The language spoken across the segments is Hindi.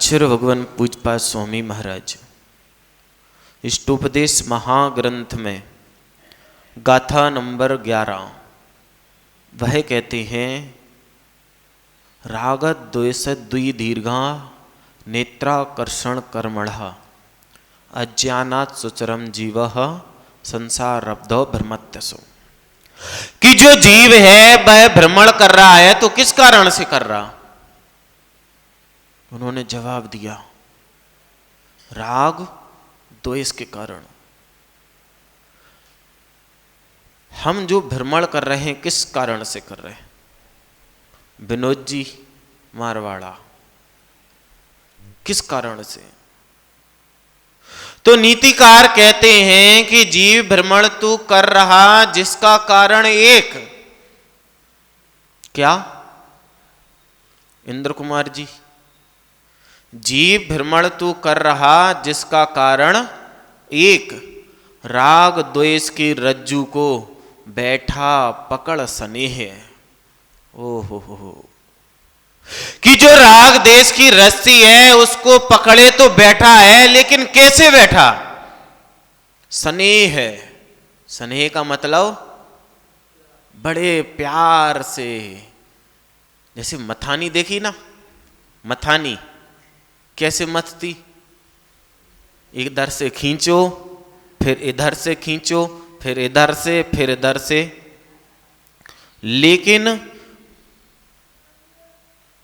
आचार्य भगवान पूज्यपाद स्वामी महाराज इष्टोपदेश महाग्रंथ में गाथा नंबर 11 वह कहते हैं, राग द्वेष द्वि दीर्घा नेत्राकर्षण कर्मणः अज्ञानात् सुचरम जीव संसारब्धो भ्रमत्यसो। कि जो जीव है वह भ्रमण कर रहा है तो किस कारण से कर रहा? उन्होंने जवाब दिया, राग द्वेष के कारण। हम जो भ्रमण कर रहे हैं किस कारण से कर रहे हैं? विनोद जी मारवाड़ा, किस कारण से? तो नीतिकार कहते हैं कि जीव भ्रमण तू कर रहा जिसका कारण एक, क्या इंद्र कुमार जी? जीव भ्रमण तू कर रहा जिसका कारण एक, राग द्वेष की रज्जू को बैठा पकड़ स्नेह। ओ हो, कि जो राग देश की रस्सी है उसको पकड़े तो बैठा है, लेकिन कैसे बैठा? स्नेह है। स्नेह का मतलब बड़े प्यार से। जैसे मथानी देखी ना, मथानी कैसे मथती? इधर से खींचो, फिर इधर से खींचो, फिर इधर से, फिर इधर से। लेकिन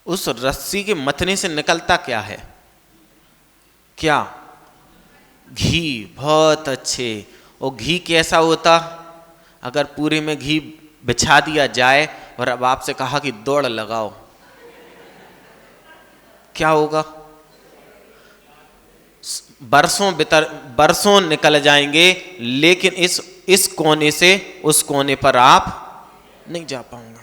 उस रस्सी के मथने से निकलता क्या है? क्या? घी। बहुत अच्छे। और घी कैसा होता? अगर पूरे में घी बिछा दिया जाए और अब आपसे कहा कि दौड़ लगाओ, क्या होगा? बरसों निकल जाएंगे, लेकिन इस कोने से उस कोने पर आप नहीं जा पाऊंगा।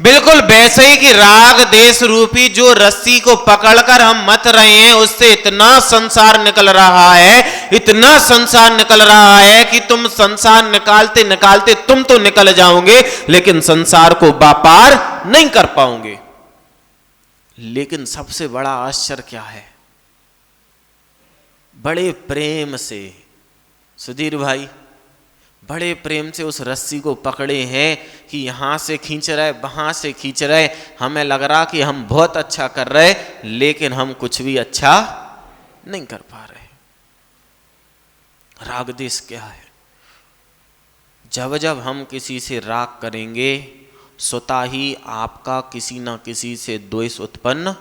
बिल्कुल वैसे ही कि राग देश रूपी जो रस्सी को पकड़कर हम मत रहे हैं, उससे इतना संसार निकल रहा है, इतना संसार निकल रहा है कि तुम संसार निकालते निकालते तुम तो निकल जाओगे, लेकिन संसार को व्यापार नहीं कर पाओगे। लेकिन सबसे बड़ा आश्चर्य क्या है? बड़े प्रेम से सुधीर भाई, बड़े प्रेम से उस रस्सी को पकड़े हैं कि यहां से खींच रहे, वहां से खींच रहे। हमें लग रहा कि हम बहुत अच्छा कर रहे, लेकिन हम कुछ भी अच्छा नहीं कर पा रहे। राग देश क्या है? जब जब हम किसी से राग करेंगे, स्वतः ही आपका किसी ना किसी से द्वेष उत्पन्न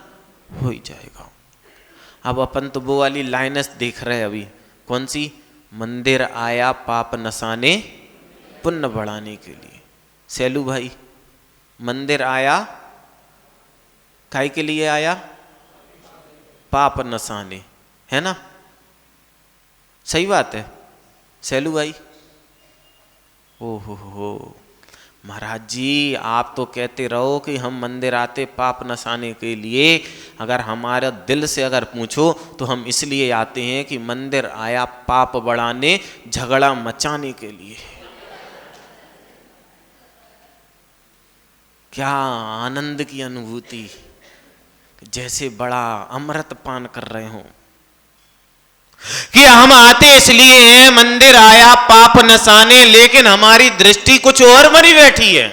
हो ही जाएगा। अब अपन तो वो वाली लाइनस देख रहे हैं अभी। कौन सी? मंदिर आया पाप नसाने पुण्य बढ़ाने के लिए। सैलू भाई, मंदिर आया काहे के लिए आया? पाप नसाने, है ना? सही बात है सैलू भाई। ओ हो महाराज जी, आप तो कहते रहो कि हम मंदिर आते पाप नसाने के लिए। अगर हमारा दिल से अगर पूछो तो हम इसलिए आते हैं कि मंदिर आया पाप बढ़ाने, झगड़ा मचाने के लिए। क्या आनंद की अनुभूति, जैसे बड़ा अमृत पान कर रहे हो। कि हम आते इसलिए हैं मंदिर आया पाप नसाने, लेकिन हमारी दृष्टि कुछ और बनी बैठी है।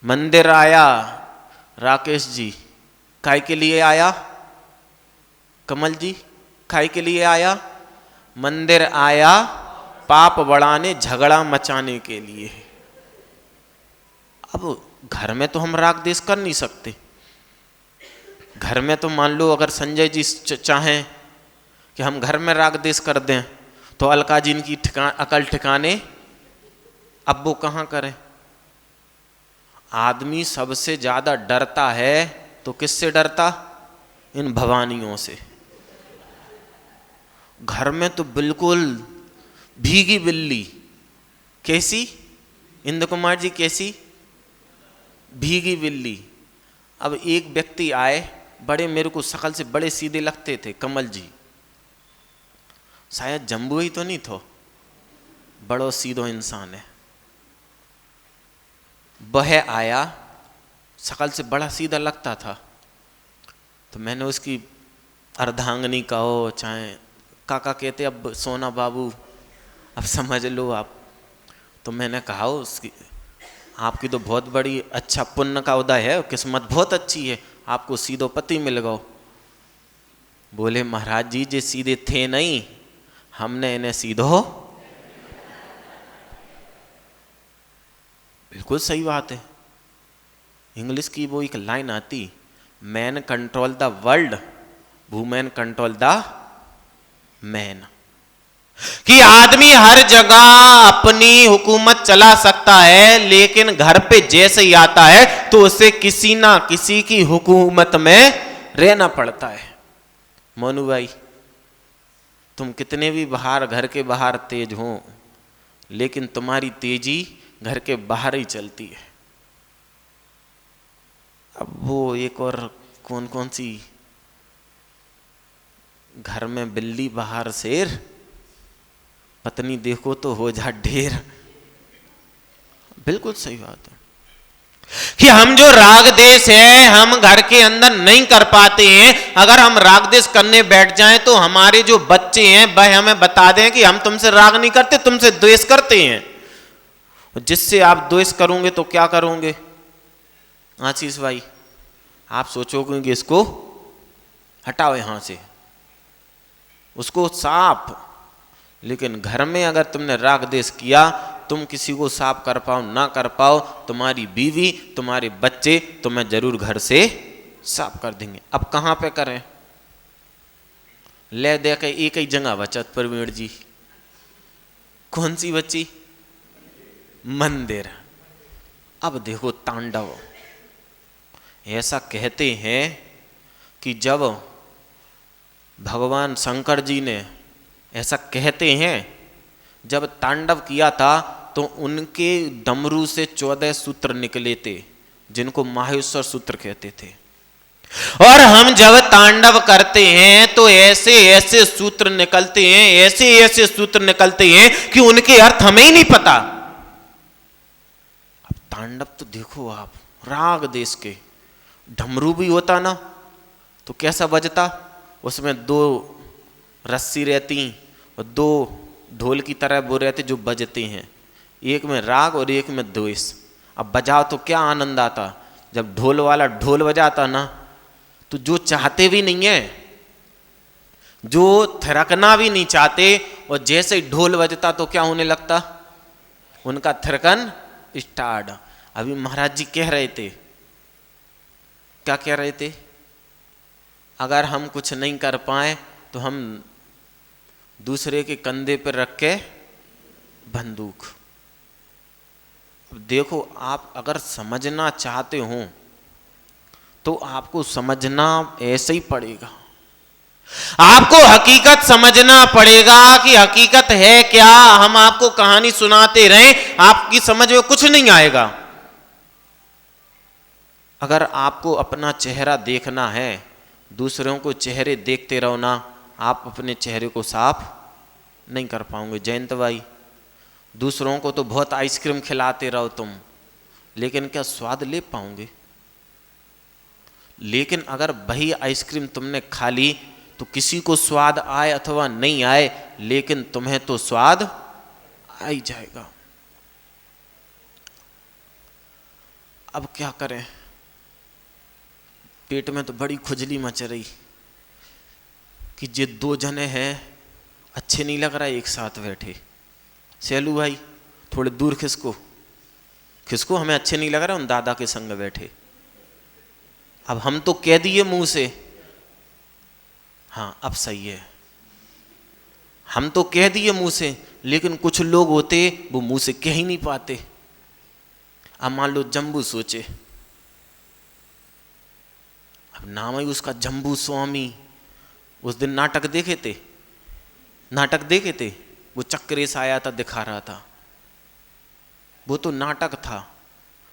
मंदिर आया राकेश जी काय के लिए आया? कमल जी काय के लिए आया? मंदिर आया पाप बढ़ाने, झगड़ा मचाने के लिए। अब घर में तो हम राग देश कर नहीं सकते। घर में तो मान लो अगर संजय जी चाहें कि हम घर में राग देश कर दें, तो अलका जी की अकल ठिकाने, अब वो कहाँ करें? आदमी सबसे ज्यादा डरता है तो किससे डरता? इन भवानियों से। घर में तो बिल्कुल भीगी बिल्ली। कैसी? इंद्र कुमार जी कैसी? भीगी बिल्ली। अब एक व्यक्ति आए, बड़े मेरे को शकल से बड़े सीधे लगते थे, कमल जी, शायद जम्बू ही तो नहीं थो, बड़ो सीधो इंसान है। वह आया, शकल से बड़ा सीधा लगता था। तो मैंने उसकी अर्धांगिनी कहो चाहे काका कहते अब सोना बाबू अब समझ लो आप। तो मैंने कहा उसकी आपकी तो बहुत बड़ी अच्छा पुण्य का उदय है, किस्मत बहुत अच्छी है, आपको सीधो पति मिल गओ। बोले महाराज जी जे सीधे थे नहीं, हमने इन्हें सीधो। बिल्कुल सही बात है। इंग्लिश की वो एक लाइन आती, man control the world, women control the man. कि आदमी हर जगह अपनी हुकूमत चला सकता है, लेकिन घर पे जैसे ही आता है तो उसे किसी ना किसी की हुकूमत में रहना पड़ता है। मोनू भाई, तुम कितने भी बाहर घर के बाहर तेज हो, लेकिन तुम्हारी तेजी घर के बाहर ही चलती है। अब वो एक और कौन कौन सी, घर में बिल्ली बाहर शेर, पत्नी देखो तो हो जा ढेर। बिल्कुल सही बात है कि हम जो राग देश है हम घर के अंदर नहीं कर पाते हैं। अगर हम राग देश करने बैठ जाएं तो हमारे जो बच्चे हैं वह हमें बता दें कि हम तुमसे राग नहीं करते, तुमसे द्वेष करते हैं। जिससे आप द्वेष करोगे तो क्या करोगे आशीष भाई, आप सोचोगे कि इसको हटाओ यहां से, उसको साफ। लेकिन घर में अगर तुमने राग देश किया, तुम किसी को साफ कर पाओ ना कर पाओ, तुम्हारी बीवी तुम्हारे बच्चे तुम्हें जरूर घर से साफ कर देंगे। अब कहां पे करें? ले दे के एक ही जगह बचत प्रवीण जी, कौन सी बच्ची? मंदिर। अब देखो तांडव, ऐसा कहते हैं कि जब भगवान शंकर जी ने, ऐसा कहते हैं जब तांडव किया था तो उनके डमरू से 14 सूत्र निकले थे, जिनको माहेश्वर सूत्र कहते थे। और हम जब तांडव करते हैं तो ऐसे ऐसे सूत्र निकलते हैं, ऐसे ऐसे सूत्र निकलते हैं कि उनके अर्थ हमें ही नहीं पता। अब तांडव तो देखो आप, राग देश के डमरू भी होता ना तो कैसा बजता, उसमें 2 रस्सी रहती और 2 ढोल की तरह वो रहते जो बजते हैं, एक में राग और एक में द्वेष। अब बजाओ तो क्या आनंद आता, जब ढोल वाला ढोल बजाता ना तो जो चाहते भी नहीं है, जो थिरकना भी नहीं चाहते, और जैसे ही ढोल बजता तो क्या होने लगता, उनका थिरकन स्टार्ट। अभी महाराज जी कह रहे थे, क्या कह रहे थे, अगर हम कुछ नहीं कर पाए तो हम दूसरे के कंधे पर रख के बंदूक। देखो आप अगर समझना चाहते हो तो आपको समझना ऐसे ही पड़ेगा, आपको हकीकत समझना पड़ेगा कि हकीकत है क्या। हम आपको कहानी सुनाते रहें, आपकी समझ में कुछ नहीं आएगा। अगर आपको अपना चेहरा देखना है, दूसरों को चेहरे देखते रहो ना, आप अपने चेहरे को साफ नहीं कर पाओगे। जयंत भाई, दूसरों को तो बहुत आइसक्रीम खिलाते रहो तुम, लेकिन क्या स्वाद ले पाओगे? लेकिन अगर वही आइसक्रीम तुमने खा ली तो किसी को स्वाद आए अथवा नहीं आए, लेकिन तुम्हें तो स्वाद आ ही जाएगा। अब क्या करें, पेट में तो बड़ी खुजली मच रही कि जे 2 जने हैं अच्छे नहीं लग रहा है एक साथ बैठे। सेलू भाई थोड़े दूर खिसको, खिसको, हमें अच्छे नहीं लग रहा उन दादा के संग बैठे। अब हम तो कह दिए मुंह से, हाँ अब सही है, हम तो कह दिए मुंह से, लेकिन कुछ लोग होते वो मुंह से कह ही नहीं पाते। अब मान लो जम्बू सोचे, अब नाम ही उसका जम्बू स्वामी। उस दिन नाटक देखे थे, नाटक देखे थे, वो चक्रेश आया था दिखा रहा था, वो तो नाटक था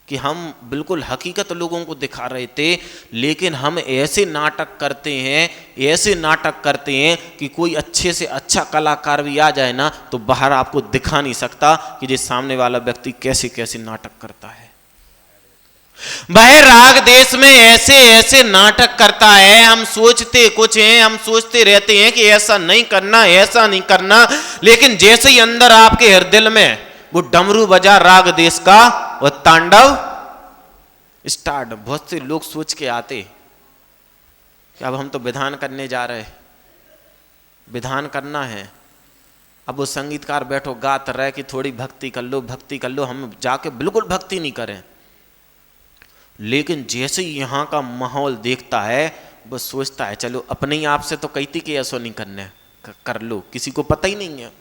कि हम बिल्कुल हकीकत लोगों को दिखा रहे थे। लेकिन हम ऐसे नाटक करते हैं, ऐसे नाटक करते हैं कि कोई अच्छे से अच्छा कलाकार भी आ जाए ना तो बाहर आपको दिखा नहीं सकता कि ये सामने वाला व्यक्ति कैसे कैसे नाटक करता है। वह राग देश में ऐसे ऐसे नाटक करता है, हम सोचते कुछ हैं, हम सोचते रहते हैं कि ऐसा नहीं करना, ऐसा नहीं करना, लेकिन जैसे ही अंदर आपके हृदय में वो डमरू बजा राग देश का, वो तांडव स्टार्ट। बहुत से लोग सोच के आते कि अब हम तो विधान करने जा रहे हैं, विधान करना है, अब वो संगीतकार बैठो गात रहे कि थोड़ी भक्ति कर लो, भक्ति कर लो। हम जाके बिल्कुल भक्ति नहीं करें, लेकिन जैसे ही यहाँ का माहौल देखता है वो सोचता है चलो अपने ही आप से तो कहती कि ऐसा नहीं करना है, कर लो, किसी को पता ही नहीं है।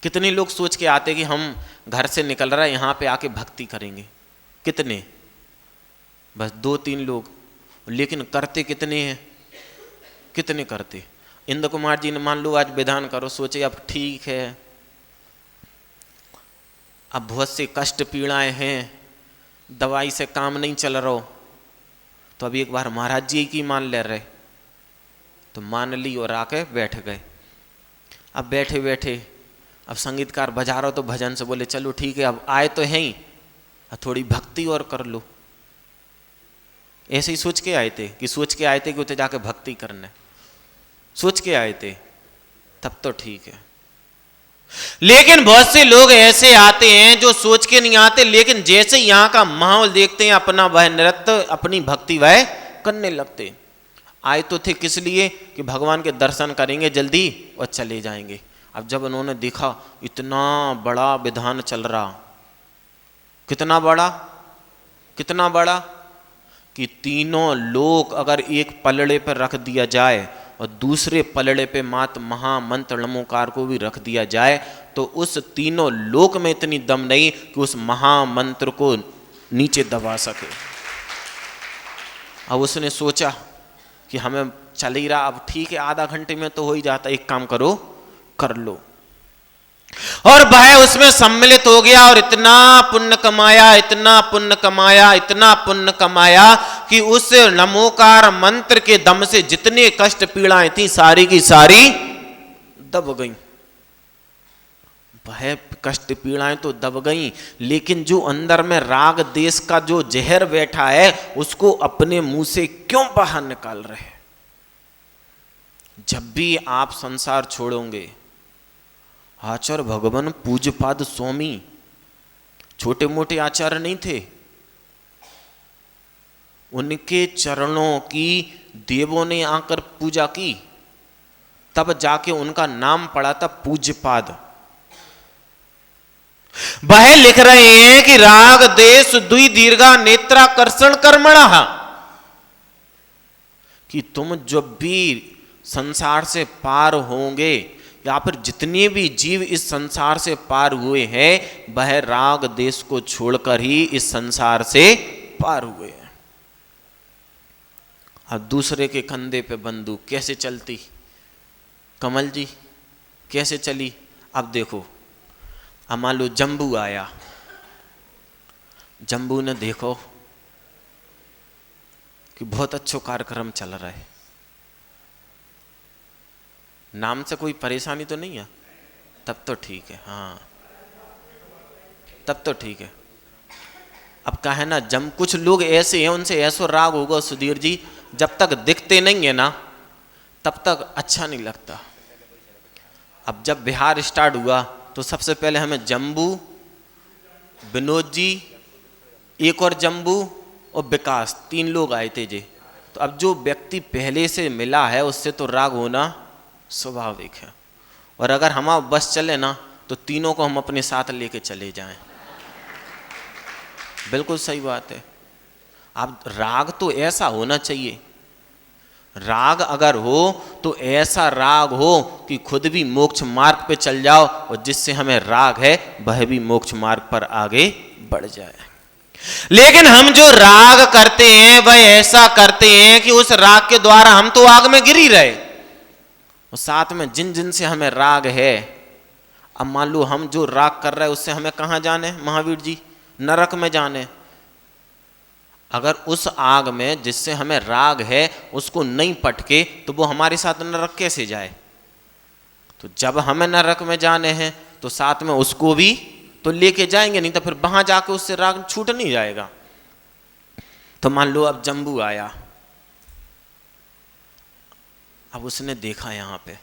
कितने लोग सोच के आते कि हम घर से निकल रहे हैं यहाँ पे आके भक्ति करेंगे, कितने, बस 2-3 लोग, लेकिन करते कितने हैं, कितने करते। इंद्र कुमार जी ने मान लो आज विधान करो, सोचे अब ठीक है, अब बहुत से कष्ट पीड़ाएं हैं, दवाई से काम नहीं चल रहा, तो अब एक बार महाराज जी की मान ले रहे, तो मान ली और आके बैठ गए। अब बैठे बैठे अब संगीतकार बजा रहा हो तो भजन से बोले चलो ठीक है, अब आए तो हैं ही, अब थोड़ी भक्ति और कर लो। ऐसे ही सोच के आए थे कि उसे जाके भक्ति करना, सोच के आए थे, तब तो ठीक है। लेकिन बहुत से लोग ऐसे आते हैं जो सोच के नहीं आते, लेकिन जैसे यहाँ का माहौल देखते हैं अपना वह नृत्य, अपनी भक्ति वह करने लगते। आए तो थे किस लिए कि भगवान के दर्शन करेंगे जल्दी और चले जाएंगे। अब जब उन्होंने देखा इतना बड़ा विधान चल रहा, कितना बड़ा कि तीनों लोग अगर एक पलड़े पर रख दिया जाए और दूसरे पलड़े पे मात महामंत्र नमोकार को भी रख दिया जाए तो उस तीनों लोक में इतनी दम नहीं कि उस महामंत्र को नीचे दबा सके। अब उसने सोचा कि हमें चल ही रहा, अब ठीक है आधा घंटे में तो हो ही जाता, एक काम करो कर लो, और वह उसमें सम्मिलित हो गया और इतना पुण्य कमाया कि उस नमोकार मंत्र के दम से जितने कष्ट पीड़ाएं थी सारी की सारी दब गईं। वह कष्ट पीड़ाएं तो दब गईं, लेकिन जो अंदर में राग देश का जो जहर बैठा है उसको अपने मुंह से क्यों बाहर निकाल रहे। जब भी आप संसार छोड़ोगे, आचार्य भगवान पूज्यपाद स्वामी छोटे मोटे आचार्य नहीं थे, उनके चरणों की देवों ने आकर पूजा की, तब जाके उनका नाम पड़ा था पूज्यपाद। वह लिख रहे हैं कि राग देश द्वि दीर्घा नेत्राकर्षण कर्मणः, कि तुम जब भी संसार से पार होंगे या फिर जितने भी जीव इस संसार से पार हुए हैं वह राग देश को छोड़कर ही इस संसार से पार हुए हैं। अब दूसरे के कंधे पे बंदूक कैसे चलती, कमल जी कैसे चली। अब देखो, अब मान लो जम्बू आया, जम्बू ने देखो कि बहुत अच्छा कार्यक्रम चल रहा है, नाम से कोई परेशानी तो नहीं है, तब तो ठीक है, हाँ तब तो ठीक है। अब क्या है ना, जब कुछ लोग ऐसे हैं उनसे ऐसा राग होगा सुधीर जी, जब तक दिखते नहीं है ना तब तक अच्छा नहीं लगता। अब जब बिहार स्टार्ट हुआ तो सबसे पहले हमें जम्बू, विनोद जी, एक और जम्बू और विकास, 3 लोग आए थे जी। तो अब जो व्यक्ति पहले से मिला है उससे तो राग होना स्वाभाविक है, और अगर हमारा बस चले ना तो तीनों को हम अपने साथ लेके चले जाएं, बिल्कुल सही बात है। अब राग तो ऐसा होना चाहिए, राग अगर हो तो ऐसा राग हो कि खुद भी मोक्ष मार्ग पे चल जाओ और जिससे हमें राग है वह भी मोक्ष मार्ग पर आगे बढ़ जाए। लेकिन हम जो राग करते हैं वह ऐसा करते हैं कि उस राग के द्वारा हम तो आग में गिर ही रहे, और साथ में जिन जिन से हमें राग है, अब मान लो हम जो राग कर रहे हैं उससे हमें कहाँ जाने महावीर जी, नरक में जाने। अगर उस आग में जिससे हमें राग है उसको नहीं पटके तो वो हमारे साथ नरक कैसे जाए। तो जब हमें नरक में जाने हैं तो साथ में उसको भी तो लेके जाएंगे, नहीं तो फिर वहां जाके उससे राग छूट नहीं जाएगा। तो मान लो अब जम्बू आया, अब उसने देखा यहाँ पे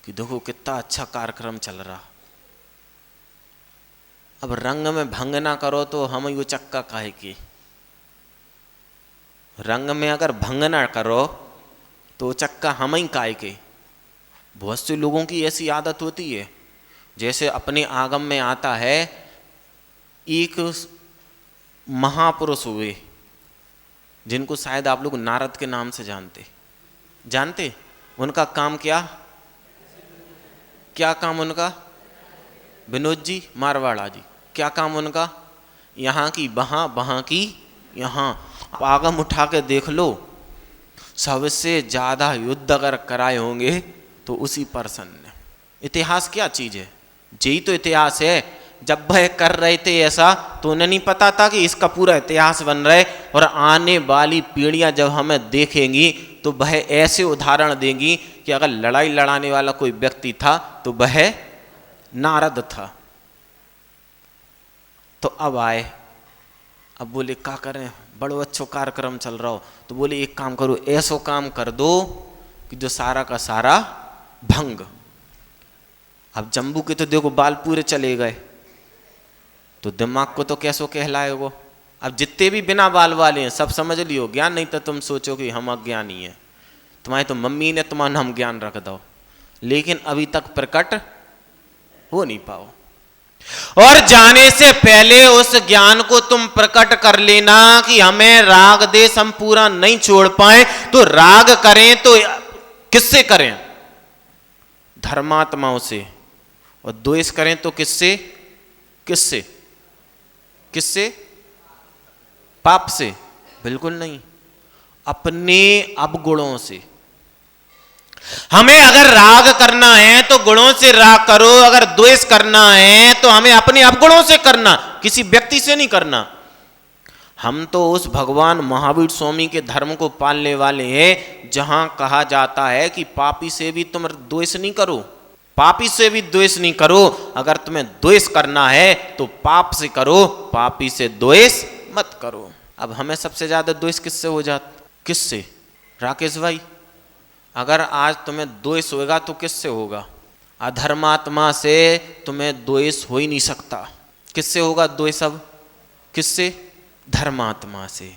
कि देखो कितना अच्छा कार्यक्रम चल रहा, अब रंग में भंग ना करो तो हम यो चक्का काहे की, रंग में अगर भंग ना करो तो चक्का हम ही काहे के। बहुत से लोगों की ऐसी आदत होती है, जैसे अपने आगम में आता है एक महापुरुष हुए जिनको शायद आप लोग नारद के नाम से जानते। उनका काम क्या काम उनका, विनोद जी मारवाड़ा जी, क्या काम उनका, यहाँ की वहाँ, वहाँ की यहाँ। आगम उठा के देख लो, सबसे ज्यादा युद्ध अगर कराए होंगे तो उसी पर्सन ने। इतिहास क्या चीज है, यही तो इतिहास है। जब वह कर रहे थे ऐसा तो उन्हें नहीं पता था कि इसका पूरा इतिहास बन रहा है, और आने वाली पीढ़ियां जब हमें देखेंगी तो वह ऐसे उदाहरण देंगी कि अगर लड़ाई लड़ाने वाला कोई व्यक्ति था तो वह नारद था। तो अब आए, अब बोले क्या करें, बड़ो अच्छो कार्यक्रम चल रहा हो, तो बोले एक काम करो, ऐसो काम कर दो कि जो सारा का सारा भंग। अब जम्बू के तो देखो बाल पूरे चले गए, तो दिमाग को तो कैसो कहलाए वो। अब जितने भी बिना बाल वाले हैं सब समझ लियो ज्ञान, नहीं तो तुम सोचो कि हम अज्ञानी हैं। तुम्हारी तो मम्मी ने तुम्हारा हम ज्ञान रख दो, लेकिन अभी तक प्रकट हो नहीं पाओ। और जाने से पहले उस ज्ञान को तुम प्रकट कर लेना कि हमें राग देश हम पूरा नहीं छोड़ पाए, तो राग करें तो किससे करें, धर्मात्माओं से, और द्वेष करें तो किससे किससे किससे, पाप से? बिल्कुल नहीं, अपने अवगुणों से। हमें अगर राग करना है तो गुणों से राग करो, अगर द्वेष करना है तो हमें अपने अवगुणों से करना, किसी व्यक्ति से नहीं करना। हम तो उस भगवान महावीर स्वामी के धर्म को पालने वाले हैं, जहां कहा जाता है कि पापी से भी तुम द्वेष नहीं करो, पापी से भी द्वेष नहीं करो। अगर तुम्हें द्वेष करना है तो पाप से करो, पापी से द्वेष मत करो। अब हमें सबसे ज्यादा द्वेष किससे हो जाता, किससे? राकेश भाई, अगर आज तुम्हें द्वेष होगा तो किससे होगा? अधर्मात्मा से तुम्हें द्वेष हो ही नहीं सकता। किससे होगा द्वेष? अब किससे? धर्मात्मा से।